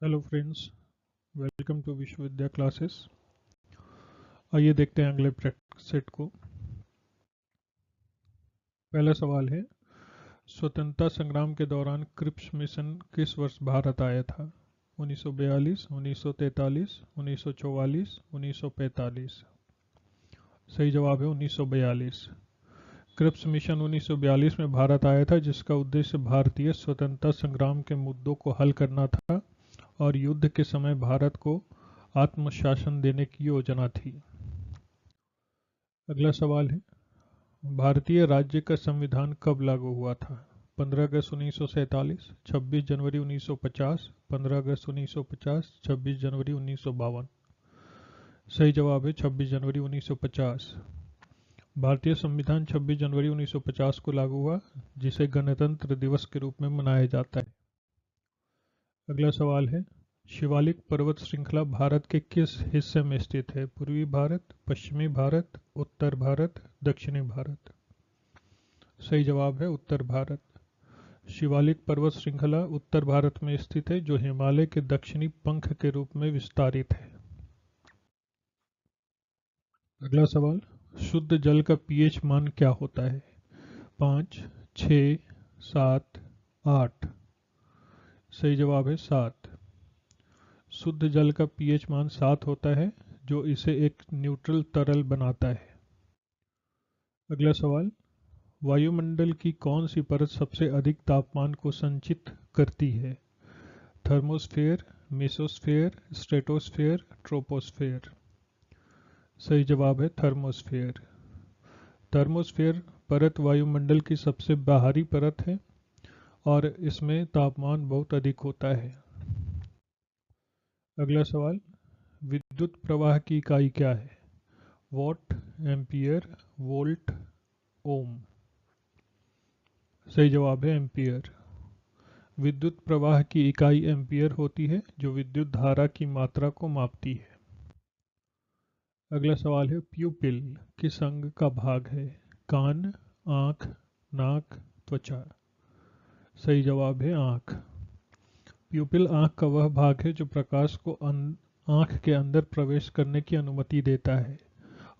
Hello friends, welcome to Vishwavidya classes. आइए देखते हैं अगले प्रैक्टिस सेट को। पहला सवाल है, स्वतंत्रता संग्राम के दौरान क्रिप्स मिशन किस वर्ष भारत आया था? 1942, 1943, 1944, 1945। सही जवाब है 1942। क्रिप्स मिशन 1942 में भारत आया था, जिसका उद्देश्य भारतीय स्वतंत्रता संग्राम के मुद्दों को हल करना था और युद्ध के समय भारत को आत्मशासन देने की योजना थी। अगला सवाल है, भारतीय राज्य का संविधान कब लागू हुआ था? 15 अगस्त 1947, 26 जनवरी 1950, 15 अगस्त 1950, 26 जनवरी 1952। सही जवाब है 26 जनवरी 1950। भारतीय संविधान 26 जनवरी 1950 को लागू हुआ, जिसे गणतंत्र दिवस के रूप में मनाया जाता है। अगला सवाल है, शिवालिक पर्वत श्रृंखला भारत के किस हिस्से में स्थित है? पूर्वी भारत, पश्चिमी भारत, उत्तर भारत, दक्षिणी भारत। सही जवाब है उत्तर भारत। शिवालिक पर्वत श्रृंखला उत्तर भारत में स्थित है, जो हिमालय के दक्षिणी पंख के रूप में विस्तारित है। अगला सवाल, शुद्ध जल का पीएच मान क्या होता है? 5, 6, 7, 8। सही जवाब है 7। शुद्ध जल का पीएच मान 7 होता है, जो इसे एक न्यूट्रल तरल बनाता है। अगला सवाल, वायुमंडल की कौन सी परत सबसे अधिक तापमान को संचित करती है? Thermosphere, mesosphere, stratosphere, troposphere. सही जवाब है थर्मोस्फेयर। थर्मोस्फेयर परत वायुमंडल की सबसे बाहरी परत है और इसमें तापमान बहुत अधिक होता है। अगला सवाल, विद्युत प्रवाह की इकाई क्या है? वॉट, एम्पियर, वोल्ट, ओम। सही जवाब है एम्पियर। विद्युत प्रवाह की इकाई एम्पियर होती है, जो विद्युत धारा की मात्रा को मापती है। अगला सवाल है, प्यूपिल किस अंग का भाग है? कान, आंख, नाक, त्वचा। सही जवाब है आंख। प्यूपिल आंख का वह भाग है जो प्रकाश को आंख के अंदर प्रवेश करने की अनुमति देता है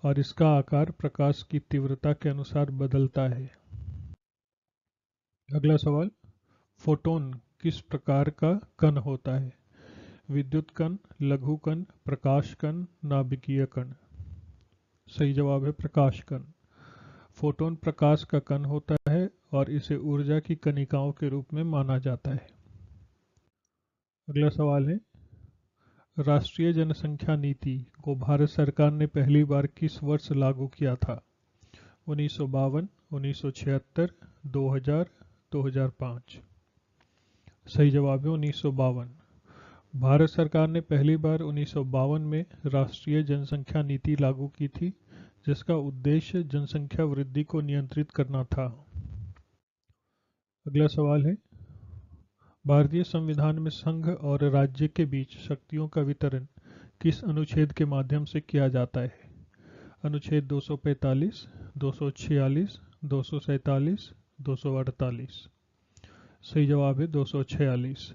और इसका आकार प्रकाश की तीव्रता के अनुसार बदलता है। अगला सवाल, फोटोन किस प्रकार का कण होता है? विद्युत कण, लघु कण, प्रकाश कण, नाभिकीय कण। सही जवाब है प्रकाश कण। फोटोन प्रकाश का कण होता है और इसे ऊर्जा की कणिकाओं के रूप में माना जाता है। अगला सवाल है, राष्ट्रीय जनसंख्या नीति को भारत सरकार ने पहली बार किस वर्ष लागू किया था? 1952, 1976, 2000, 2005। सही जवाब है 1952। भारत सरकार ने पहली बार 1952 में राष्ट्रीय जनसंख्या नीति लागू की थी, जिसका उद्देश्य जनसंख्या वृद्धि को नियंत्रित करना था। अगला सवाल है, भारतीय संविधान में संघ और राज्य के बीच शक्तियों का वितरण किस अनुच्छेद के माध्यम से किया जाता है? अनुच्छेद 245, 246, 247, 248। सही जवाब है 246।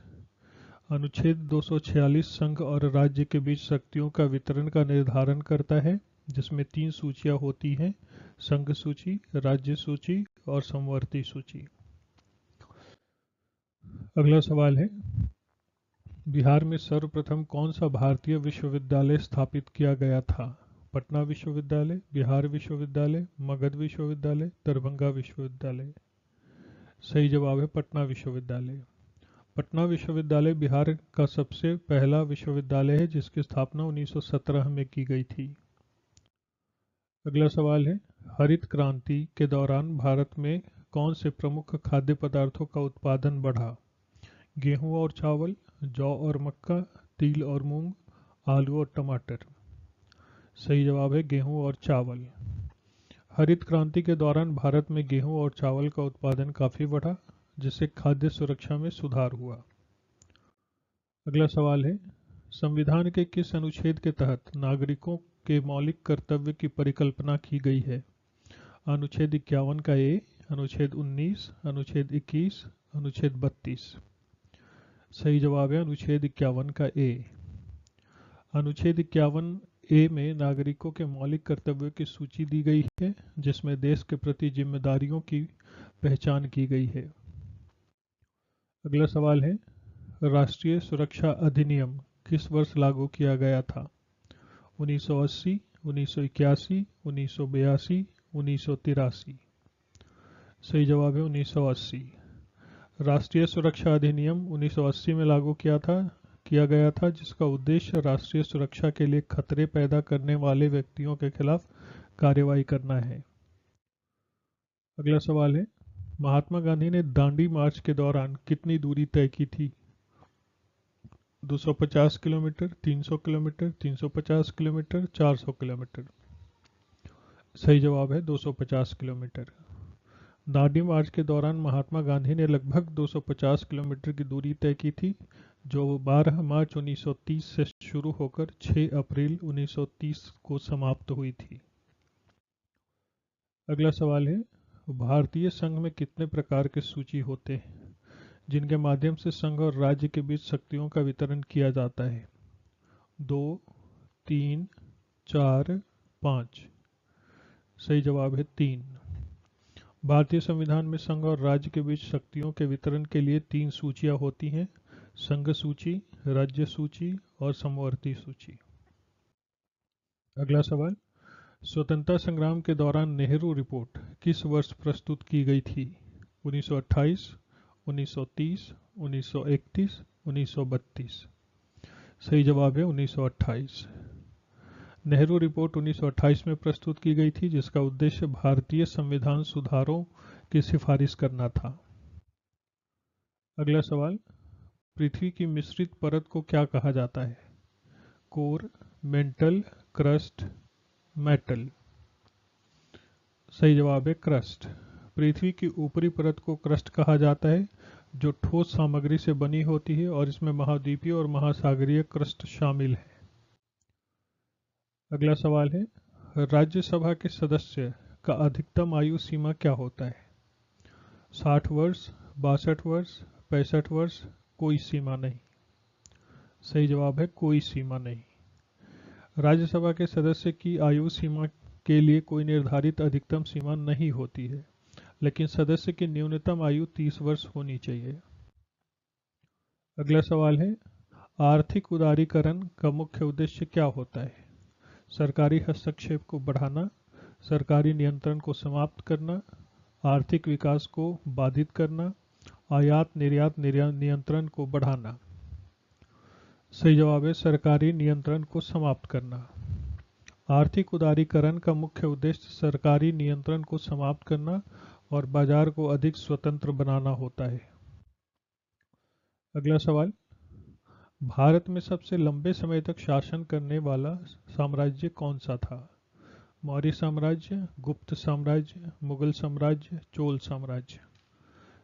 अनुच्छेद 246 संघ और राज्य के बीच शक्तियों का वितरण का निर्धारण करता है, जिसमें 3 सूचियां होती हैं: संघ सूची, राज्य सूची और समवर्ती सूची। अगला सवाल है, बिहार में सर्वप्रथम कौन सा भारतीय विश्वविद्यालय स्थापित किया गया था? पटना विश्वविद्यालय, बिहार विश्वविद्यालय, मगध विश्वविद्यालय, दरभंगा विश्वविद्यालय। सही जवाब है पटना विश्वविद्यालय। पटना विश्वविद्यालय बिहार का सबसे पहला विश्वविद्यालय है, जिसकी स्थापना 1917 में की गई थी। अगला सवाल है, हरित क्रांति के दौरान भारत में कौन से प्रमुख खाद्य पदार्थों का उत्पादन बढ़ा? गेहूं और चावल, जौ और मक्का, तिल और मूंग, आलू और टमाटर। सही जवाब है गेहूं और चावल। हरित क्रांति के दौरान भारत में गेहूं और चावल का उत्पादन काफी बढ़ा, जिससे खाद्य सुरक्षा में सुधार हुआ। अगला सवाल है, संविधान के किस अनुच्छेद के तहत नागरिकों के मौलिक कर्तव्य की परिकल्पना की गई है? अनुच्छेद 51 का ए, अनुच्छेद 19, अनुच्छेद 21, अनुच्छेद 32। सही जवाब है अनुच्छेद 51 का ए। अनुच्छेद 51 ए में नागरिकों के मौलिक कर्तव्यों की सूची दी गई है, जिसमें देश के प्रति जिम्मेदारियों की पहचान की गई है। अगला सवाल है, राष्ट्रीय सुरक्षा अधिनियम किस वर्ष लागू किया गया था? 1980, 1981, 1982, 1983। सही जवाब है 1980। राष्ट्रीय सुरक्षा अधिनियम 1980 में लागू किया गया था, जिसका उद्देश्य राष्ट्रीय सुरक्षा के लिए खतरे पैदा करने वाले व्यक्तियों के खिलाफ कार्रवाई करना है। अगला सवाल है, महात्मा गांधी ने दांडी मार्च के दौरान कितनी दूरी तय की थी? 250 किलोमीटर, 300 किलोमीटर, 350 किलोमीटर, 400 किलोमीटर। सही जवाब है 250 किलोमीटर। दांडी मार्च के दौरान महात्मा गांधी ने लगभग 250 किलोमीटर की दूरी तय की थी, जो 12 मार्च 1930 से शुरू होकर 6 अप्रैल 1930 को समाप्त हुई थी। अगला सवाल है, भारतीय संघ में कितने प्रकार के सूची होते हैं, जिनके माध्यम से संघ और राज्य के बीच शक्तियों का वितरण किया जाता है? 2, 3, 4, 5। सही जवाब है 3। भारतीय संविधान में संघ और राज्य के बीच शक्तियों के वितरण के लिए 3 सूचियां होती हैं: संघ सूची, राज्य सूची और समवर्ती सूची। अगला सवाल, स्वतंत्रता संग्राम के दौरान नेहरू रिपोर्ट किस वर्ष प्रस्तुत की गई थी? 1928, 1930, 1931, 1932। सही जवाब है 1928। नेहरू रिपोर्ट 1928 में प्रस्तुत की गई थी, जिसका उद्देश्य भारतीय संविधान सुधारों की सिफारिश करना था। अगला सवाल, पृथ्वी की मिश्रित परत को क्या कहा जाता है? Core, mental, crust, metal. सही जवाब है क्रस्ट। पृथ्वी की ऊपरी परत को क्रस्ट कहा जाता है, जो ठोस सामग्री से बनी होती है और इसमें महाद्वीपीय और महासागरीय क्रस्ट शामिल है। अगला सवाल है, राज्यसभा के सदस्य का अधिकतम आयु सीमा क्या होता है? 60 वर्ष, 62 वर्ष, 65 वर्ष, कोई सीमा नहीं। सही जवाब है कोई सीमा नहीं। राज्यसभा के सदस्य की आयु सीमा के लिए कोई निर्धारित अधिकतम सीमा नहीं होती है, लेकिन सदस्य की न्यूनतम आयु 30 वर्ष होनी चाहिए। अगला सवाल है, आर्थिक उदारीकरण का मुख्य उद्देश्य क्या होता है? सरकारी हस्तक्षेप को बढ़ाना, सरकारी नियंत्रण को समाप्त करना, आर्थिक विकास को बाधित करना, आयात निर्यात नियंत्रण को बढ़ाना। सही जवाब है सरकारी नियंत्रण को समाप्त करना। आर्थिक उदारीकरण का मुख्य उद्देश्य सरकारी नियंत्रण को समाप्त करना और बाजार को अधिक स्वतंत्र बनाना होता है। अगला सवाल, भारत में सबसे लंबे समय तक शासन करने वाला साम्राज्य कौन सा था? मौर्य साम्राज्य, गुप्त साम्राज्य, मुगल साम्राज्य, चोल साम्राज्य।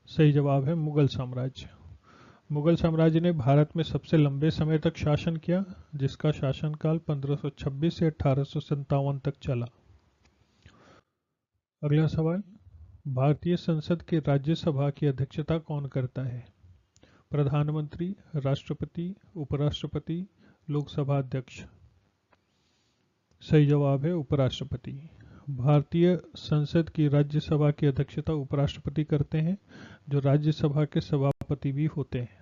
सही जवाब है मुगल साम्राज्य। मुगल साम्राज्य ने भारत में सबसे लंबे समय तक शासन किया, जिसका शासनकाल 1526 से 1857 तक चला। अगला सवाल, भारतीय संसद के राज्यसभा की अध्यक्षता कौन करता है? प्रधानमंत्री, राष्ट्रपति, उपराष्ट्रपति, लोकसभा अध्यक्ष। सही जवाब है उपराष्ट्रपति। भारतीय संसद की राज्यसभा की अध्यक्षता उपराष्ट्रपति करते हैं, जो राज्यसभा के सभापति भी होते हैं।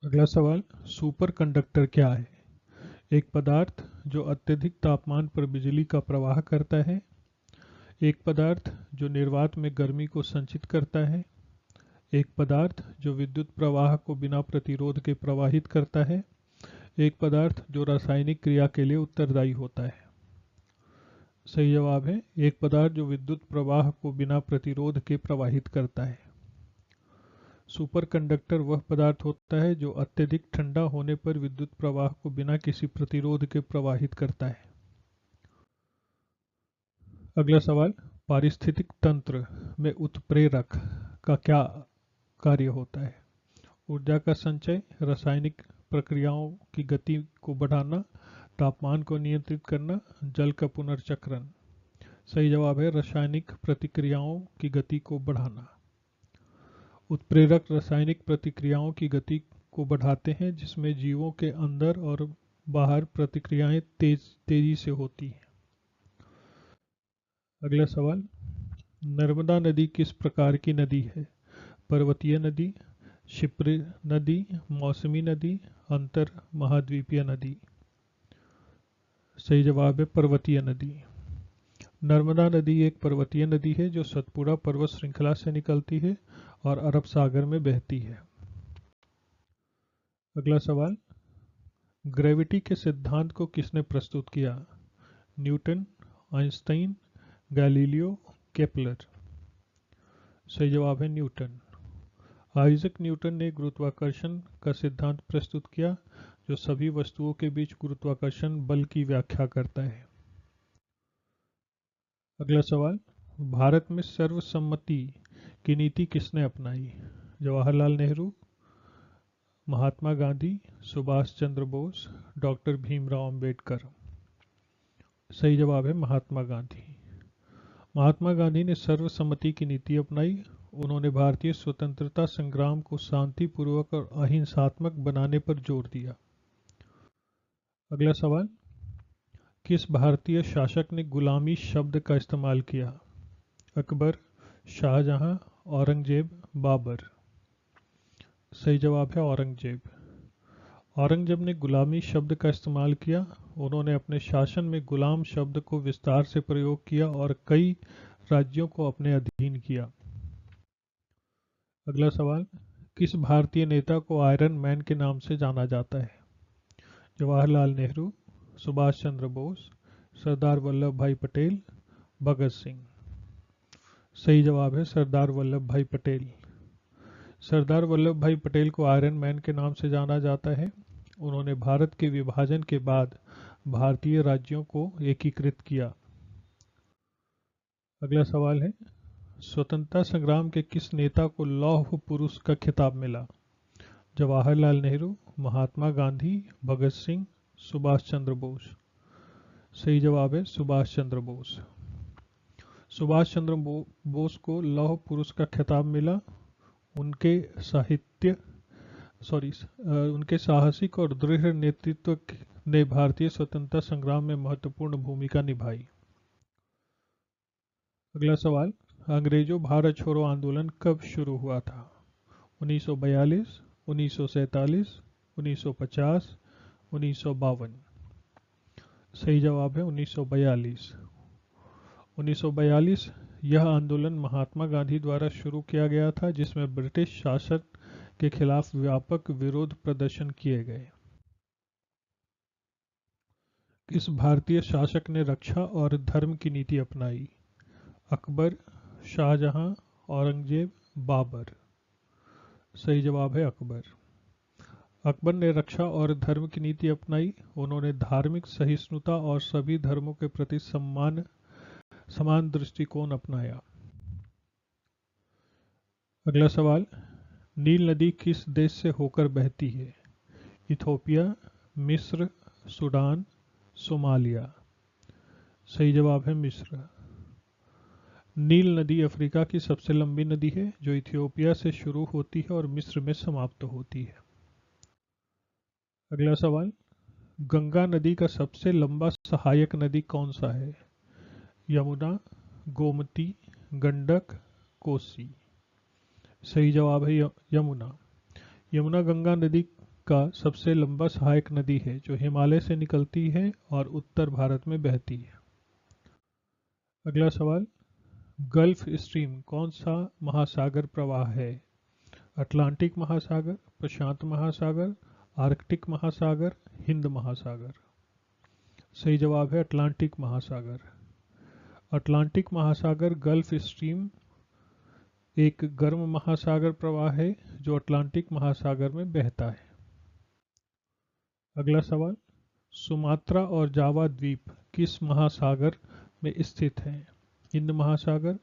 अगला सवाल, सुपर कंडक्टर क्या है? एक पदार्थ जो अत्यधिक तापमान पर बिजली का प्रवाह करता है, एक पदार्थ जो निर्वात में गर्मी को संचित करता है, एक पदार्थ जो विद्युत प्रवाह को बिना प्रतिरोध के प्रवाहित करता है, एक पदार्थ जो रासायनिक क्रिया के लिए उत्तरदायी होता है। सही जवाब है एक पदार्थ जो विद्युत प्रवाह को बिना प्रतिरोध के प्रवाहित करता है। सुपर कंडक्टर वह पदार्थ होता है जो अत्यधिक ठंडा होने पर विद्युत प्रवाह को बिना किसी प्रतिरोध के प्रवाहित करता है। अगला सवाल, पारिस्थितिक तंत्र में उत्प्रेरक का क्या कार्य होता है? ऊर्जा का संचय, रासायनिक प्रक्रियाओं की गति को बढ़ाना, तापमान को नियंत्रित करना, जल का पुनर्चक्रण। सही जवाब है रासायनिक प्रतिक्रियाओं की गति को बढ़ाना। उत्प्रेरक रासायनिक प्रतिक्रियाओं की गति को बढ़ाते हैं जिसमें जीवों के अंदर और बाहर प्रतिक्रियाएं तेजी से होती हैं। अगला सवाल, नर्मदा नदी किस प्रकार की नदी है? पर्वतीय नदी, क्षिप्र नदी, मौसमी नदी, अंतर महाद्वीपीय नदी? सही जवाब है पर्वतीय नदी। नर्मदा नदी एक पर्वतीय नदी है जो सतपुड़ा पर्वत श्रृंखला से निकलती है और अरब सागर में बहती है। अगला सवाल, ग्रेविटी के सिद्धांत को किसने प्रस्तुत किया? Newton, Einstein, Galileo, Kepler? सही जवाब है न्यूटन। आइजक न्यूटन ने गुरुत्वाकर्षण का सिद्धांत प्रस्तुत किया जो सभी वस्तुओं के बीच गुरुत्वाकर्षण बल की व्याख्या करता है। अगला सवाल, भारत में सर्वसम्मति की नीति किसने अपनाई? जवाहरलाल नेहरू, महात्मा गांधी, सुभाष चंद्र बोस, डॉक्टर भीमराव अंबेडकर? सही जवाब है महात्मा गांधी। महात्मा गांधी ने सर्वसम्मति की नीति अपनाई। उन्होंने भारतीय स्वतंत्रता संग्राम को शांतिपूर्वक और अहिंसात्मक बनाने पर जोर दिया। अगला सवाल, किस भारतीय शासक ने गुलामी शब्द का इस्तेमाल किया? अकबर, शाहजहां, औरंगजेब, बाबर? सही जवाब है औरंगजेब। औरंगजेब ने गुलामी शब्द का इस्तेमाल किया। उन्होंने अपने शासन में गुलाम शब्द को विस्तार से प्रयोग किया और कई राज्यों को अपने अधीन किया। अगला सवाल, किस भारतीय नेता को आयरन मैन के नाम से जाना जाता है? जवाहरलाल नेहरू, सुभाष चंद्र बोस, सरदार वल्लभ भाई पटेल, भगत सिंह? सही जवाब है सरदार वल्लभ भाई पटेल। सरदार वल्लभ भाई पटेल को आयरन मैन के नाम से जाना जाता है। उन्होंने भारत के विभाजन के बाद भारतीय राज्यों को एकीकृत किया। अगला सवाल है, स्वतंत्रता संग्राम के किस नेता को लौह पुरुष का खिताब मिला? जवाहरलाल नेहरू, महात्मा गांधी, भगत सिंह, सुभाष चंद्र बोस? सही जवाब है सुभाष चंद्र बोस। सुभाष चंद्र बोस को लौह पुरुष का खिताब मिला। उनके उनके साहसिक और दृढ़ नेतृत्व ने भारतीय स्वतंत्रता संग्राम में महत्वपूर्ण भूमिका निभाई। अगला सवाल, अंग्रेजों भारत छोड़ो आंदोलन कब शुरू हुआ था? 1942, 1947, 1950, 1952? सही जवाब है 1942। 1942 यह आंदोलन महात्मा गांधी द्वारा शुरू किया गया था जिसमें ब्रिटिश शासन के खिलाफ व्यापक विरोध प्रदर्शन किए गए। किस भारतीय शासक ने रक्षा और धर्म की नीति अपनाई? अकबर, शाहजहां, औरंगजेब, बाबर? सही जवाब है अकबर। अकबर ने रक्षा और धर्म की नीति अपनाई। उन्होंने धार्मिक सहिष्णुता और सभी धर्मों के प्रति समान दृष्टिकोण अपनाया। अगला सवाल, नील नदी किस देश से होकर बहती है? इथोपिया, मिस्र, सूडान, सोमालिया? सही जवाब है मिस्र। नील नदी अफ्रीका की सबसे लंबी नदी है जो इथियोपिया से शुरू होती है और मिस्र में समाप्त होती है। अगला सवाल, गंगा नदी का सबसे लंबा सहायक नदी कौन सा है? यमुना, गोमती, गंडक, कोसी? सही जवाब है यमुना। यमुना गंगा नदी का सबसे लंबा सहायक नदी है जो हिमालय से निकलती है और उत्तर भारत में बहती है। अगला सवाल, गल्फ स्ट्रीम कौन सा महासागर प्रवाह है? अटलांटिक महासागर, प्रशांत महासागर, आर्कटिक महासागर, हिंद महासागर? सही जवाब है अटलांटिक महासागर। अटलांटिक महासागर गल्फ स्ट्रीम एक गर्म महासागर प्रवाह है जो अटलांटिक महासागर में बहता है। अगला सवाल, सुमात्रा और जावा द्वीप किस महासागर में स्थित हैं? हिंद महासागर,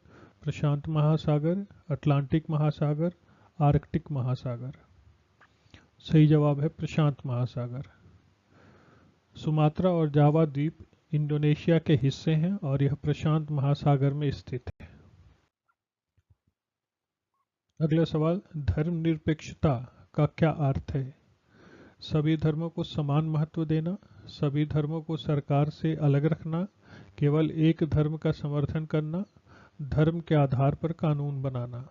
प्रशांत महासागर, अटलांटिक महासागर, आर्कटिक महासागर? सही जवाब है प्रशांत महासागर। सुमात्रा और जावा द्वीप इंडोनेशिया के हिस्से हैं और यह प्रशांत महासागर में स्थित है। अगला सवाल, धर्मनिरपेक्षता का क्या अर्थ है? सभी धर्मों को समान महत्व देना, सभी धर्मों को सरकार से अलग रखना, केवल एक धर्म का समर्थन करना, धर्म के आधार पर कानून बनाना।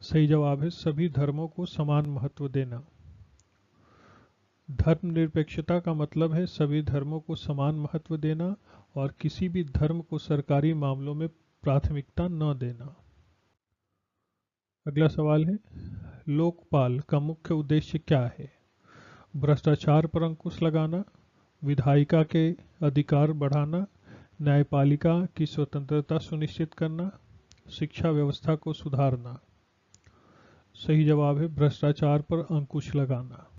सही जवाब है सभी धर्मों को समान महत्व देना। धर्मनिरपेक्षता का मतलब है सभी धर्मों को समान महत्व देना और किसी भी धर्म को सरकारी मामलों में प्राथमिकता न देना। अगला सवाल है, लोकपाल का मुख्य उद्देश्य क्या है? भ्रष्टाचार पर अंकुश लगाना, विधायिका के अधिकार बढ़ाना, न्यायपालिका की स्वतंत्रता सुनिश्चित करना, शिक्षा व्यवस्था को सुधारना। सही जवाब है भ्रष्टाचार पर अंकुश लगाना।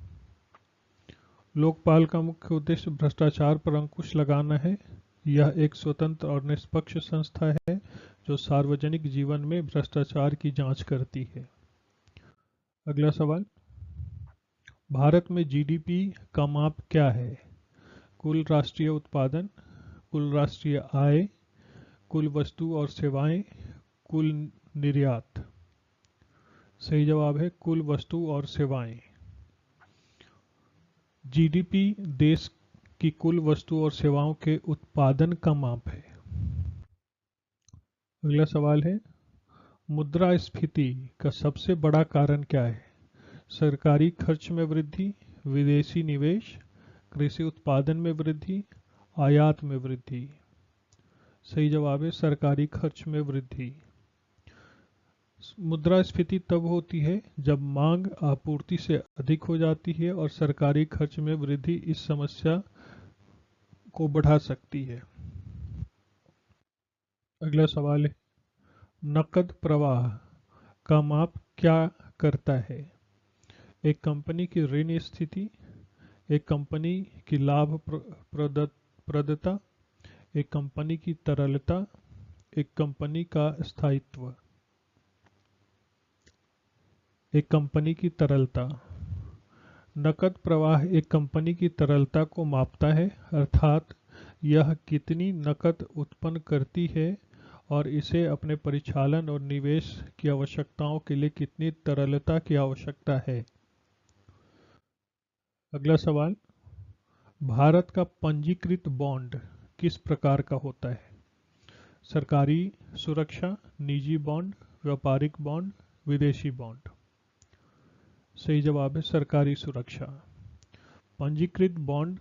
लोकपाल का मुख्य उद्देश्य भ्रष्टाचार पर अंकुश लगाना है। यह एक स्वतंत्र और निष्पक्ष संस्था है जो सार्वजनिक जीवन में भ्रष्टाचार की जांच करती है। अगला सवाल, भारत में जीडीपी का माप क्या है? कुल राष्ट्रीय उत्पादन, कुल राष्ट्रीय आय, कुल वस्तु और सेवाएं, कुल निर्यात। सही जवाब है कुल वस्तु और सेवाएं। जीडीपी देश की कुल वस्तु और सेवाओं के उत्पादन का माप है। अगला सवाल है, मुद्रास्फीति का सबसे बड़ा कारण क्या है? सरकारी खर्च में वृद्धि, विदेशी निवेश, कृषि उत्पादन में वृद्धि, आयात में वृद्धि। सही जवाब है सरकारी खर्च में वृद्धि। मुद्रास्फीति तब होती है जब मांग आपूर्ति से अधिक हो जाती है और सरकारी खर्च में वृद्धि इस समस्या को बढ़ा सकती है। अगला सवाल है, नकद प्रवाह का माप क्या करता है? एक कंपनी की ऋण स्थिति, एक कंपनी की लाभप्रदता, एक कंपनी की तरलता, एक कंपनी का स्थायित्व। एक कंपनी की तरलता। नकद प्रवाह एक कंपनी की तरलता को मापता है, अर्थात यह कितनी नकद उत्पन्न करती है और इसे अपने परिचालन और निवेश की आवश्यकताओं के लिए कितनी तरलता की आवश्यकता है। अगला सवाल, भारत का पंजीकृत बॉन्ड किस प्रकार का होता है? सरकारी सुरक्षा, निजी बॉन्ड, व्यापारिक बॉन्ड, विदेशी बॉन्ड। सही जवाब है सरकारी सुरक्षा। पंजीकृत बॉन्ड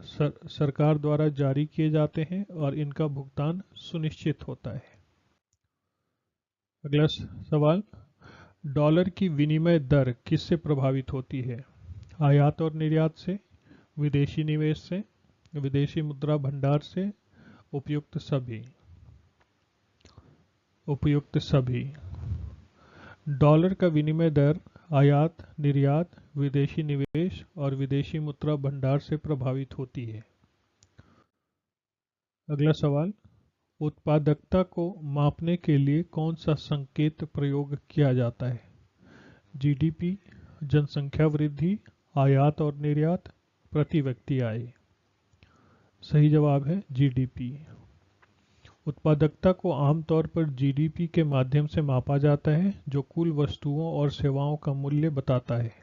सरकार द्वारा जारी किए जाते हैं और इनका भुगतान सुनिश्चित होता है। अगला सवाल, डॉलर की विनिमय दर किससे प्रभावित होती है? आयात और निर्यात से, विदेशी निवेश से, विदेशी मुद्रा भंडार से, उपयुक्त सभी। उपयुक्त सभी। डॉलर का विनिमय दर आयात, निर्यात, विदेशी निवेश और विदेशी मुद्रा भंडार से प्रभावित होती है। अगला सवाल, उत्पादकता को मापने के लिए कौन सा संकेत प्रयोग किया जाता है? जीडीपी, जनसंख्या वृद्धि, आयात और निर्यात, प्रति व्यक्ति आय। सही जवाब है जीडीपी। उत्पादकता को आमतौर पर जीडीपी के माध्यम से मापा जाता है जो कुल वस्तुओं और सेवाओं का मूल्य बताता है।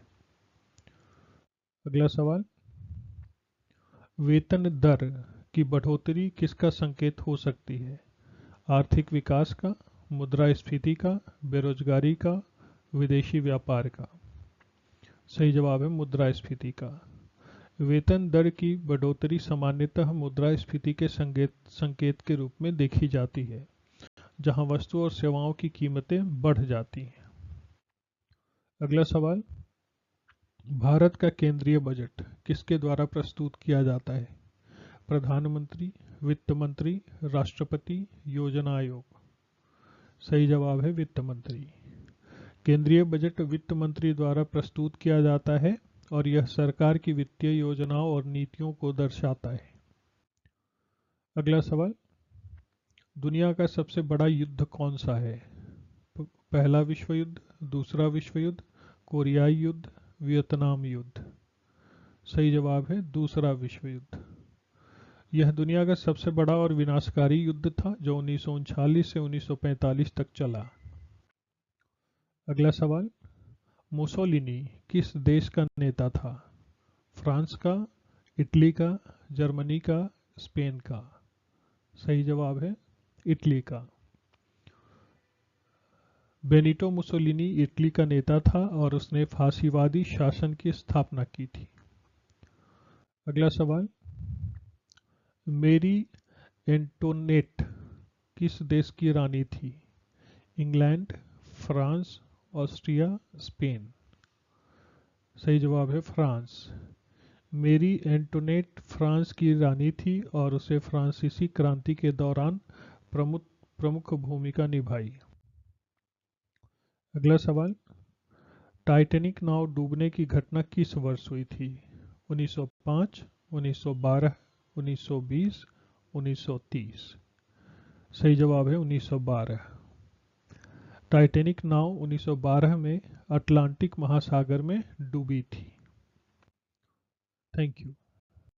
अगला सवाल, वेतन दर की बढ़ोतरी किसका संकेत हो सकती है? आर्थिक विकास का, मुद्रास्फीति का, बेरोजगारी का, विदेशी व्यापार का। सही जवाब है मुद्रास्फीति का। वेतन दर की बढ़ोतरी सामान्यतः मुद्रास्फीति के संकेत के रूप में देखी जाती है, जहां वस्तु और सेवाओं की कीमतें बढ़ जाती हैं। अगला सवाल, भारत का केंद्रीय बजट किसके द्वारा प्रस्तुत किया जाता है? प्रधानमंत्री, वित्त मंत्री, राष्ट्रपति, योजना आयोग। सही जवाब है वित्त मंत्री। केंद्रीय बजट वित्त मंत्री द्वारा प्रस्तुत किया जाता है और यह सरकार की वित्तीय योजनाओं और नीतियों को दर्शाता है। अगला सवाल, दुनिया का सबसे बड़ा युद्ध कौन सा है? पहला विश्व युद्ध, दूसरा विश्व युद्ध, कोरियाई युद्ध, वियतनाम युद्ध। सही जवाब है दूसरा विश्व युद्ध। यह दुनिया का सबसे बड़ा और विनाशकारी युद्ध था जो 1939 से 1945 तक चला। अगला सवाल, मुसोलिनी किस देश का नेता था? फ्रांस का, इटली का, जर्मनी का, स्पेन का? सही जवाब है इटली का। बेनिटो मुसोलिनी इटली का नेता था और उसने फांसीवादी शासन की स्थापना की थी। अगला सवाल, मेरी एंटोनेट किस देश की रानी थी? England, France, Austria, Spain? सही जवाब है फ्रांस। मेरी एंटोनेट फ्रांस की रानी थी और उसे फ्रांसीसी क्रांति के दौरान प्रमुख प्रमुख भूमिका निभाई। अगला सवाल, टाइटैनिक नाव डूबने की घटना किस वर्ष हुई थी? 1905, 1912, 1920, 1930? सही जवाब है 1912। टाइटैनिक नाव 1912 में अटलांटिक महासागर में डूबी थी। Thank you.